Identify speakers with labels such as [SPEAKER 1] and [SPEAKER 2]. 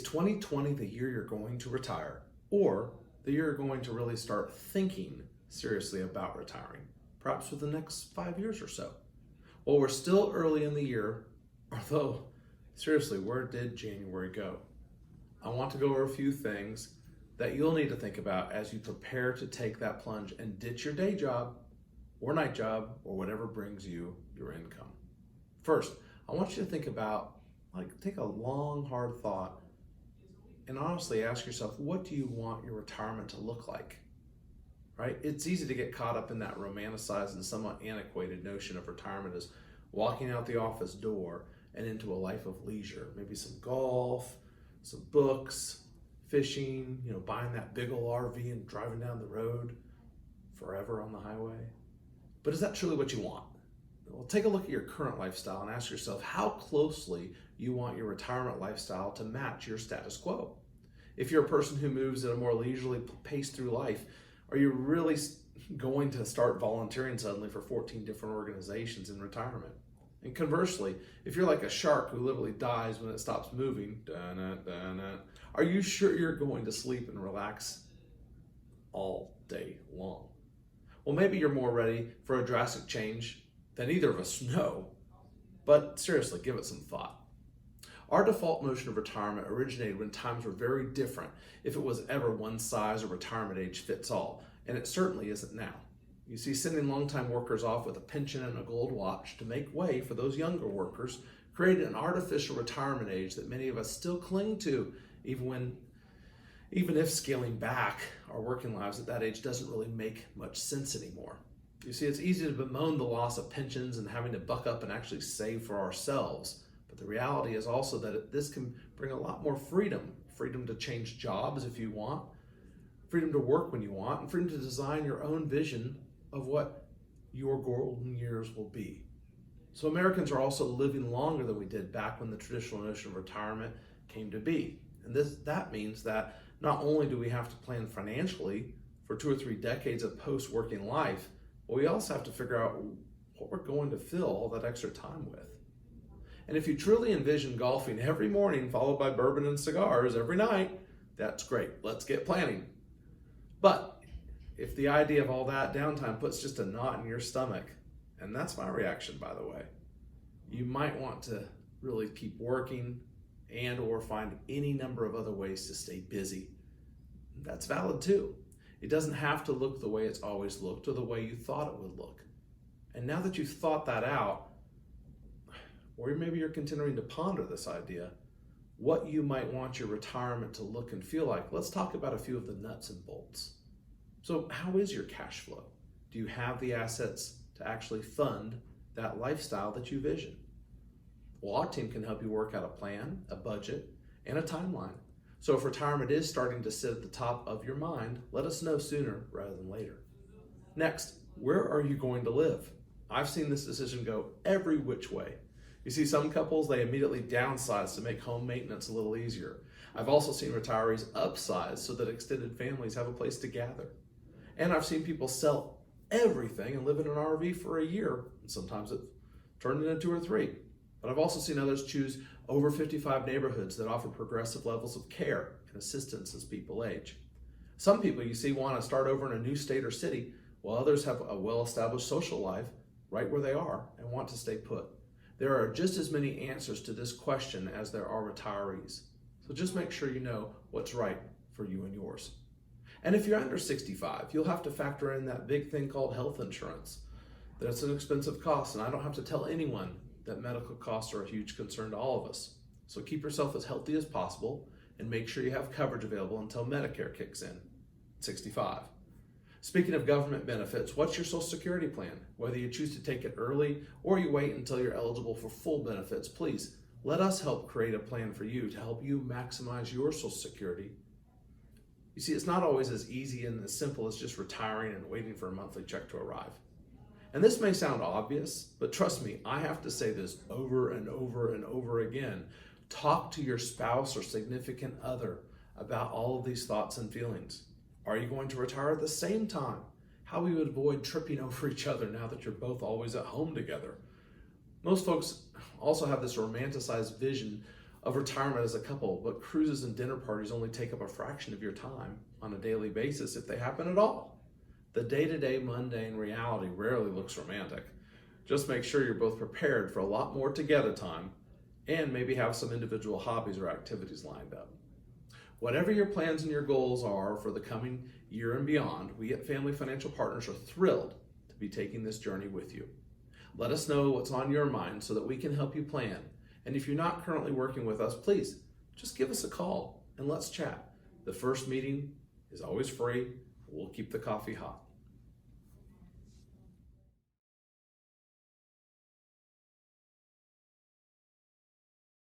[SPEAKER 1] 2020 the year you're going to retire, or the year you're going to really start thinking seriously about retiring, perhaps within the next 5 years or so? Well, we're still early in the year, although seriously, where did January go? I want to go over a few things that you'll need to think about as you prepare to take that plunge and ditch your day job or night job or whatever brings you your income. First, I want you to think about, take a long, hard thought and honestly ask yourself, what do you want your retirement to look like? Right? It's easy to get caught up in that romanticized and somewhat antiquated notion of retirement as walking out the office door and into a life of leisure, maybe some golf, some books, fishing, buying that big old RV and driving down the road forever on the highway. But is that truly what you want? Well, take a look at your current lifestyle and ask yourself how closely you want your retirement lifestyle to match your status quo. If you're a person who moves at a more leisurely pace through life, are you really going to start volunteering suddenly for 14 different organizations in retirement? And conversely, if you're like a shark who literally dies when it stops moving, are you sure you're going to sleep and relax all day long? Well, maybe you're more ready for a drastic change than either of us know, but seriously, give it some thought. Our default notion of retirement originated when times were very different, if it was ever one size or retirement age fits all, and it certainly isn't now. You see, sending longtime workers off with a pension and a gold watch to make way for those younger workers created an artificial retirement age that many of us still cling to, even if scaling back our working lives at that age doesn't really make much sense anymore. You see, it's easy to bemoan the loss of pensions and having to buck up and actually save for ourselves. But the reality is also that this can bring a lot more freedom to change jobs if you want, freedom to work when you want, and freedom to design your own vision of what your golden years will be. So Americans are also living longer than we did back when the traditional notion of retirement came to be. And that means that not only do we have to plan financially for 2 or 3 decades of post-working life, but we also have to figure out what we're going to fill all that extra time with. And if you truly envision golfing every morning followed by bourbon and cigars every night, that's great. Let's get planning. But if the idea of all that downtime puts just a knot in your stomach, and that's my reaction, by the way, you might want to really keep working and or find any number of other ways to stay busy. That's valid too. It doesn't have to look the way it's always looked or the way you thought it would look. And now that you've thought that out, or maybe you're continuing to ponder this idea, what you might want your retirement to look and feel like, let's talk about a few of the nuts and bolts. So how is your cash flow? Do you have the assets to actually fund that lifestyle that you vision? Well, our team can help you work out a plan, a budget, and a timeline. So if retirement is starting to sit at the top of your mind, let us know sooner rather than later. Next, where are you going to live? I've seen this decision go every which way. You see, some couples, they immediately downsize to make home maintenance a little easier. I've also seen retirees upsize so that extended families have a place to gather. And I've seen people sell everything and live in an RV for a year. And sometimes it turned into 2 or 3. But I've also seen others choose over 55 neighborhoods that offer progressive levels of care and assistance as people age. Some people, you see, want to start over in a new state or city, while others have a well-established social life right where they are and want to stay put. There are just as many answers to this question as there are retirees. So just make sure you know what's right for you and yours. And if you're under 65, you'll have to factor in that big thing called health insurance. That's an expensive cost, and I don't have to tell anyone that medical costs are a huge concern to all of us. So keep yourself as healthy as possible and make sure you have coverage available until Medicare kicks in, 65. Speaking of government benefits, what's your Social Security plan? Whether you choose to take it early or you wait until you're eligible for full benefits, please let us help create a plan for you to help you maximize your Social Security. You see, it's not always as easy and as simple as just retiring and waiting for a monthly check to arrive. And this may sound obvious, but trust me, I have to say this over and over and over again. Talk to your spouse or significant other about all of these thoughts and feelings. Are you going to retire at the same time? How we would avoid tripping over each other now that you're both always at home together. Most folks also have this romanticized vision of retirement as a couple, but cruises and dinner parties only take up a fraction of your time on a daily basis if they happen at all. The day-to-day mundane reality rarely looks romantic. Just make sure you're both prepared for a lot more together time and maybe have some individual hobbies or activities lined up. Whatever your plans and your goals are for the coming year and beyond, we at Family Financial Partners are thrilled to be taking this journey with you. Let us know what's on your mind so that we can help you plan. And if you're not currently working with us, please just give us a call and let's chat. The first meeting is always free. We'll keep the coffee hot.